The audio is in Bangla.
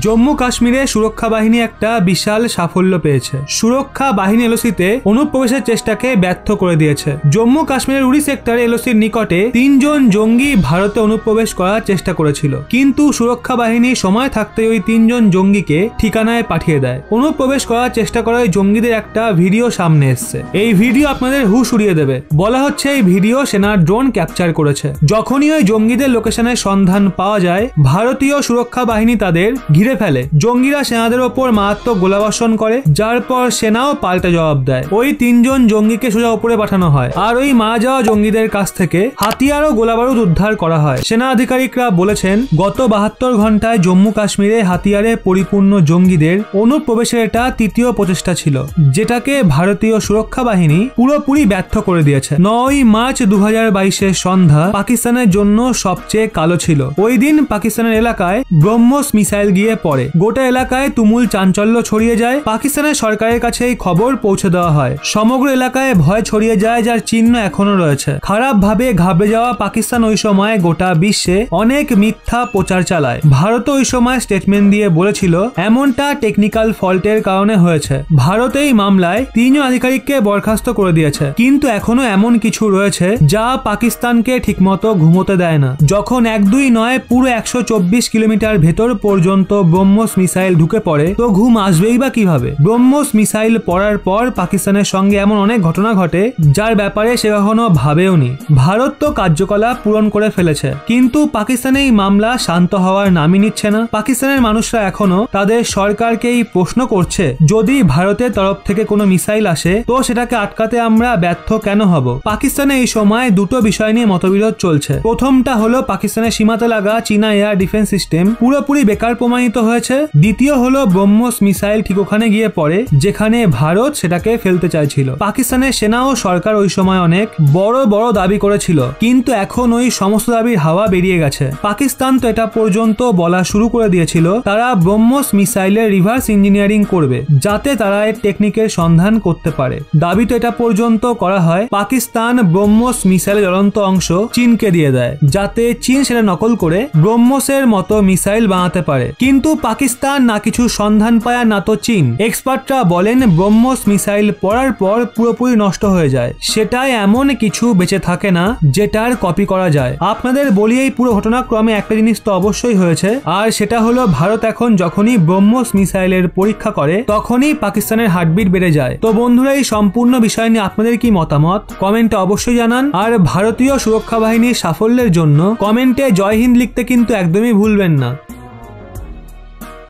জম্মু কাশ্মীরে সুরক্ষা বাহিনী একটা বিশাল সাফল্য পেয়েছে। সুরক্ষা বাহিনী এলওসিতে অনুপ্রবেশের চেষ্টাকে ব্যর্থ করে দিয়েছে। জম্মু কাশ্মীরের উড়ি সেক্টরে এলওসির নিকটে 3 জন জঙ্গি ভারতে অনুপ্রবেশ করার চেষ্টা করেছিল, কিন্তু সুরক্ষা বাহিনী সময় থাকতে ওই 3 জন জঙ্গিকে ঠিকানায় পাঠিয়ে দেয়। অনুপ্রবেশ করার চেষ্টা করা ওই জঙ্গিদের একটা ভিডিও সামনে এসছে। এই ভিডিও আপনাদের হুশ উড়িয়ে দেবে। বলা হচ্ছে এই ভিডিও সেনার ড্রোন ক্যাপচার করেছে। যখনই ওই জঙ্গিদের লোকেশনের সন্ধান পাওয়া যায়, ভারতীয় সুরক্ষা বাহিনী তাদের ঘিরে ফেলে। জঙ্গিরা সেনাদের ওপর মারাত্মক গোলাবর্ষণ করে, যার পর সেনাও পাল্টা জবাব দেয়। ওই 3 জন জঙ্গিকে সোজা উপরে পাঠানো হয়, আর ওই মারা যাওয়া জঙ্গিদের কাছ থেকে হাতিয়ার ও গোলাবারুদ উদ্ধার করা হয়। সেনা আধিকারিকরা বলেছেন, গত 72 ঘন্টায় জম্মু কাশ্মীরে হাতিয়ারে পরিপূর্ণ জঙ্গিদের অনুপ্রবেশের এটা তৃতীয় প্রচেষ্টা ছিল, যেটাকে ভারতীয় সুরক্ষা বাহিনী পুরোপুরি ব্যর্থ করে দিয়েছে। 9 মার্চ 2022-এর সন্ধ্যা পাকিস্তানের জন্য সবচেয়ে কালো ছিল। ওই দিন পাকিস্তানের এলাকায় ব্রহ্মস মিসাইল গিয়ে পড়ে। গোটা এলাকায় তুমুল চাঞ্চল্য ছড়িয়ে যায়। পাকিস্তানের সরকারের কাছে এই খবর পৌঁছে দেওয়া হয়। সমগ্র এলাকায় ভয় ছড়িয়ে যায়, যার চিহ্ন এখনো রয়েছে। খারাপভাবে ঘাবড়ে যাওয়া পাকিস্তান ওই সময় গোটা বিশ্বে অনেক মিথ্যা প্রচার চালায়। ভারত ওই সময় স্টেটমেন্ট দিয়ে বলেছিল এমনটা টেকনিক্যাল ফল্টের কারণে হয়েছে। ভারত এই মামলায় 3 জন আধিকারিককে বরখাস্ত করে দিয়েছে, কিন্তু এখনো এমন কিছু রয়েছে যা পাকিস্তানকে ঠিকমতো ঘুমোতে দেয় না। যখন 1-2 নয়, পুরো 124 কিলোমিটার ভেতর পর্যন্ত ব্রহ্মস মিসাইল ঢুকে পড়ে, তো ঘুম আসবেই বা কিভাবে? ব্রহ্মস মিসাইল পড়ার পর পাকিস্তানের সঙ্গে এমন অনেক ঘটনা ঘটে যার ব্যাপারে সে কখনো ভাবেওনি। ভারত তো কার্যকলাপ পূরণ করে ফেলেছে, কিন্তু পাকিস্তানে এই মামলা শান্ত হওয়ার নামই নিচ্ছে না। পাকিস্তানের মানুষরা এখনো তাদের সরকারকেই প্রশ্ন করছে, যদি ভারতের তরফ থেকে কোনো মিসাইল আসে তো সেটাকে আটকাতে আমরা ব্যর্থ কেন হব? পাকিস্তানে এই সময় দুটো বিষয় নিয়ে মতবিরোধ চলছে। প্রথমটা হলো পাকিস্তানের সীমাতে লাগা চীনা এয়ার ডিফেন্স সিস্টেম পুরোপুরি বেকার প্রমাণিত হয়েছে। দ্বিতীয় হলো ব্রহ্মস মিসাইল ঠিক ওখানে গিয়ে পড়ে যেখানে ভারত সেটাকে ফেলতে চাইছিল। পাকিস্তানের সেনা ও সরকার ওই সময় অনেক বড় বড় দাবি করেছিল, কিন্তু এখন ওই সমস্ত দাবির হাওয়া বেরিয়ে গেছে। পাকিস্তান তো এটা পর্যন্ত বলা শুরু করে দিয়েছিল তারা ব্রহ্মস মিসাইলের রিভার্স ইঞ্জিনিয়ারিং করবে, যাতে তারা এর টেকনিকের সন্ধান করতে পারে। দাবি তো এটা পর্যন্ত করা হয় পাকিস্তান ব্রহ্মস মিসাইলের জ্বলন্ত অংশ চীনকে দিয়ে দেয়, যাতে চীন সেটা নকল করে ব্রহ্মসের মতো মিসাইল বানাতে পারে। কিন্তু পাকিস্তান না কিছু সন্ধান পায় না তো চীন। এক্সপার্টরা বলেন ব্রহ্মস মিসাইল পড়ার পর পুরোপুরি নষ্ট হয়ে যায়, সেটাই এমন কিছু বেঁচে থাকে না যেটার কপি করা যায়। আপনাদের বলি এই পুরো ঘটনাক্রমে একটা জিনিস তো অবশ্যই হয়েছে, আর সেটা হলো ভারত এখন যখনই ব্রহ্মস মিসাইলের পরীক্ষা করে তখনই পাকিস্তানের হার্টবিট বেড়ে যায়। তো বন্ধুরা, এই সম্পূর্ণ বিষয় নিয়ে আপনাদের কি মতামত কমেন্টে অবশ্যই জানান। আর ভারতীয় সুরক্ষা বাহিনীর সাফল্যের জন্য কমেন্টে জয় হিন্দ লিখতে কিন্তু একদমই ভুলবেন না।